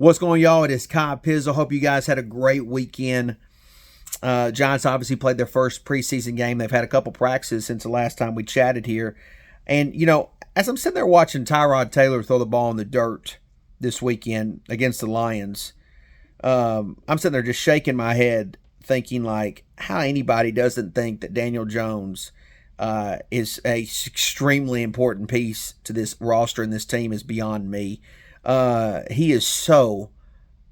What's going on, y'all? It is Kai Pizzle. Hope you guys had a great weekend. Giants obviously played their first preseason game. They've had a couple practices since the last time we chatted here. And, as I'm sitting there watching Tyrod Taylor throw the ball in the dirt this weekend against the Lions, I'm sitting there just shaking my head thinking, how anybody doesn't think that Daniel Jones is a extremely important piece to this roster and this team is beyond me. He is so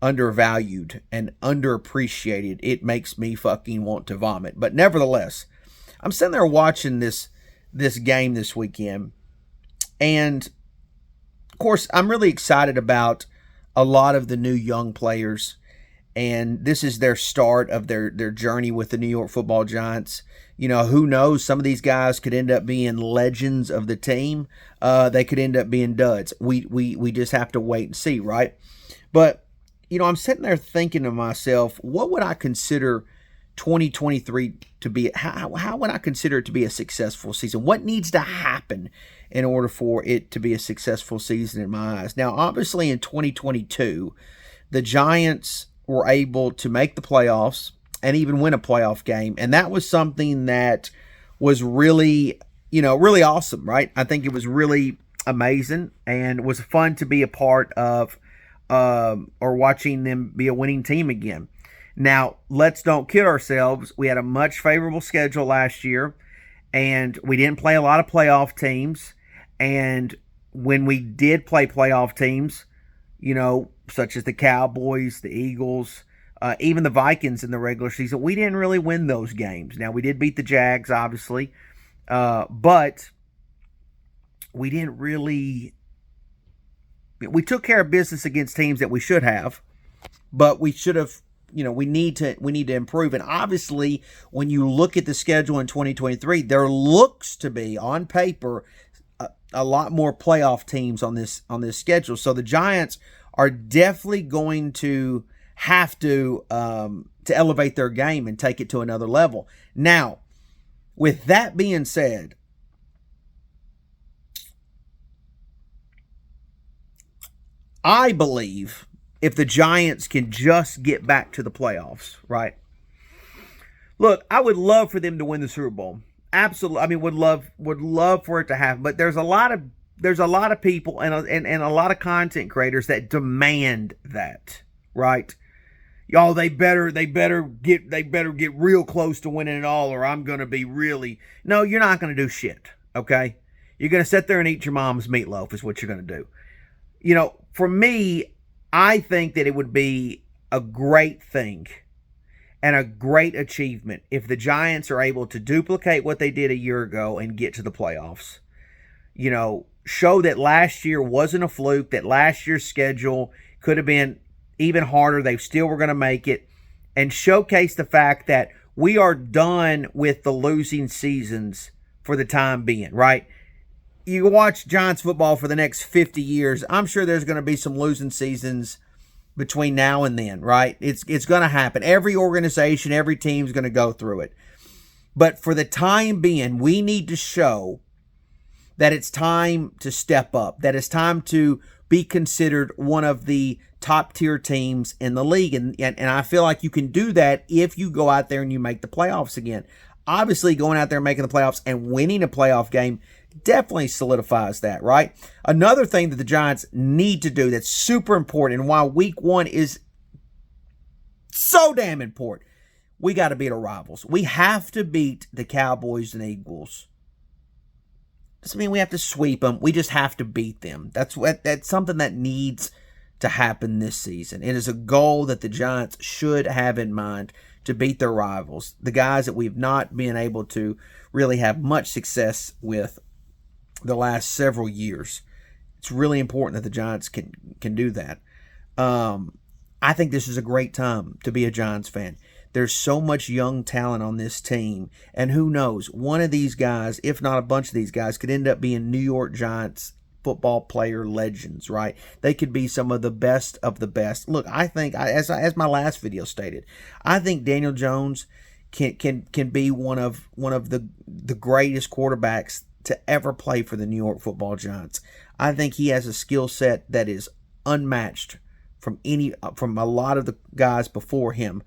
undervalued and underappreciated. It makes me fucking want to vomit. But nevertheless, I'm sitting there watching this game this weekend. And, of course, I'm really excited about a lot of the new young players. And this is their start of their journey with the New York Football Giants. Who knows? Some of these guys could end up being legends of the team. They could end up being duds. We just have to wait and see, right? But, I'm sitting there thinking to myself, what would I consider 2023 to be? How would I consider it to be a successful season? What needs to happen in order for it to be a successful season in my eyes? Now, obviously in 2022, the Giants were able to make the playoffs and even win a playoff game. And that was something that was really, really awesome, right? I think it was really amazing and was fun to be a part of or watching them be a winning team again. Now, let's don't kid ourselves. We had a much favorable schedule last year, and we didn't play a lot of playoff teams. And when we did play playoff teams, such as the Cowboys, the Eagles, even the Vikings in the regular season, we didn't really win those games. Now, we did beat the Jags, obviously, but we didn't really... We took care of business against teams that we should have, but we should have, we need to improve. And obviously, when you look at the schedule in 2023, there looks to be, on paper, a lot more playoff teams on this schedule. So the Giants are definitely going to have to elevate their game and take it to another level. Now, with that being said, I believe if the Giants can just get back to the playoffs, right? Look, I would love for them to win the Super Bowl. Absolutely. I mean, would love for it to happen. But there's a lot of people and a lot of content creators that demand that, right? Y'all, they better get real close to winning it all, or I'm gonna be really... No, you're not gonna do shit. Okay, you're gonna sit there and eat your mom's meatloaf. Is what you're gonna do. For me, I think that it would be a great thing and a great achievement if the Giants are able to duplicate what they did a year ago and get to the playoffs. Show that last year wasn't a fluke, that last year's schedule could have been even harder. They still were going to make it, and showcase the fact that we are done with the losing seasons for the time being, right? You watch Giants football for the next 50 years, I'm sure there's going to be some losing seasons between now and then, right? It's going to happen. Every organization, every team's going to go through it. But for the time being, we need to show that it's time to step up, that it's time to be considered one of the top-tier teams in the league. And I feel like you can do that if you go out there and you make the playoffs again. Obviously, going out there and making the playoffs and winning a playoff game definitely solidifies that, right? Another thing that the Giants need to do that's super important, and why week one is so damn important, we got to beat our rivals. We have to beat the Cowboys and Eagles. Doesn't mean we have to sweep them. We just have to beat them. That's something that needs to happen this season. It is a goal that the Giants should have in mind, to beat their rivals, the guys that we've not been able to really have much success with the last several years. It's really important that the Giants can do that. I think this is a great time to be a Giants fan. There's so much young talent on this team, and who knows, one of these guys, if not a bunch of these guys, could end up being New York Giants football player legends, right? They could be some of the best of the best. Look, I think, as my last video stated, I think Daniel Jones can be one of the greatest quarterbacks to ever play for the New York Football Giants. I think he has a skill set that is unmatched from a lot of the guys before him.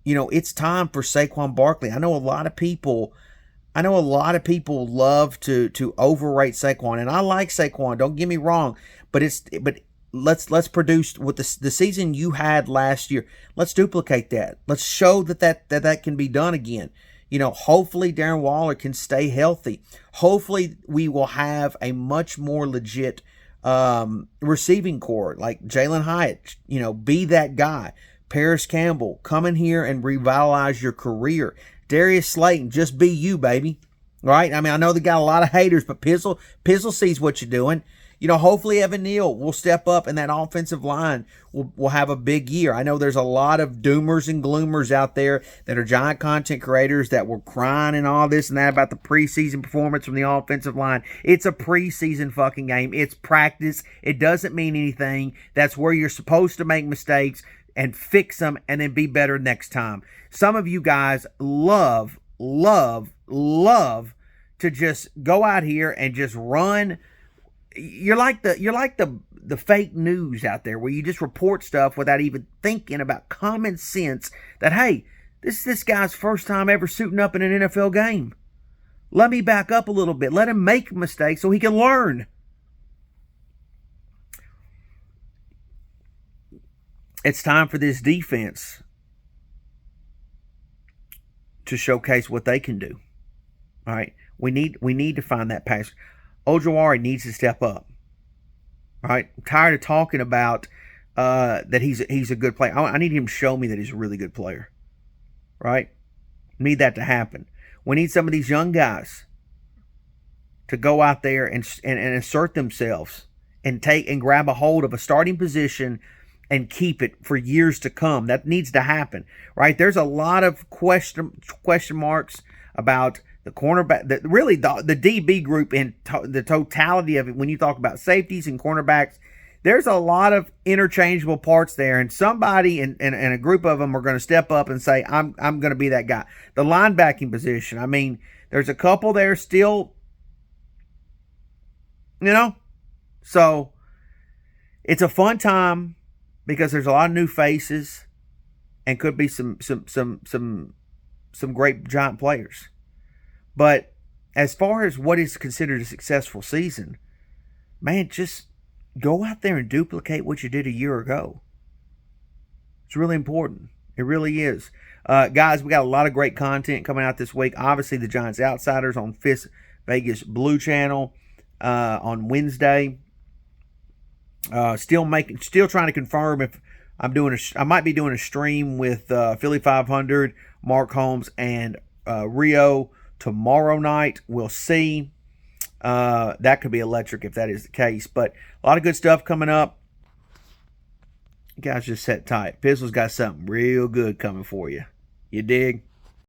It's time for Saquon Barkley. I know a lot of people love to overrate Saquon, and I like Saquon. Don't get me wrong, but let's produce what the season you had last year. Let's duplicate that. Let's show that can be done again. Hopefully Darren Waller can stay healthy. Hopefully we will have a much more legit receiving core like Jalen Hyatt. Be that guy. Paris Campbell, come in here and revitalize your career. Darius Slayton, just be you, baby. Right? I mean, I know they got a lot of haters, but Pizzle sees what you're doing. Hopefully Evan Neal will step up and that offensive line will have a big year. I know there's a lot of doomers and gloomers out there that are giant content creators that were crying and all this and that about the preseason performance from the offensive line. It's a preseason fucking game. It's practice. It doesn't mean anything. That's where you're supposed to make mistakes and fix them and then be better next time. Some of you guys love to just go out here and just run. You're like the fake news out there where you just report stuff without even thinking about common sense that, hey, this guy's first time ever suiting up in an NFL game. Let me back up a little bit. Let him make mistakes so he can learn. It's time for this defense to showcase what they can do. All right, we need to find that pass. Ojulari needs to step up. All right, I'm tired of talking about that he's a good player. I need him to show me that he's a really good player. Right, need that to happen. We need some of these young guys to go out there and assert themselves and grab a hold of a starting position and keep it for years to come. That needs to happen, right? There's a lot of question marks about the cornerback, the DB group and the totality of it. When you talk about safeties and cornerbacks, there's a lot of interchangeable parts there, and somebody and a group of them are going to step up and say, I'm going to be that guy. The linebacking position, I mean, there's a couple there still, so it's a fun time because there's a lot of new faces and could be some great giant players. But as far as what is considered a successful season, man, just go out there and duplicate what you did a year ago. It's really important. It really is. Guys, we got a lot of great content coming out this week. Obviously, the Giants Outsiders on Fist Vegas Blue Channel on Wednesday. Still trying to confirm if I might be doing a stream with Philly 500, Mark Holmes, and Rio tomorrow night. We'll see. That could be electric if that is the case. But a lot of good stuff coming up. You guys just sit tight. Pizzle's got something real good coming for you. You dig?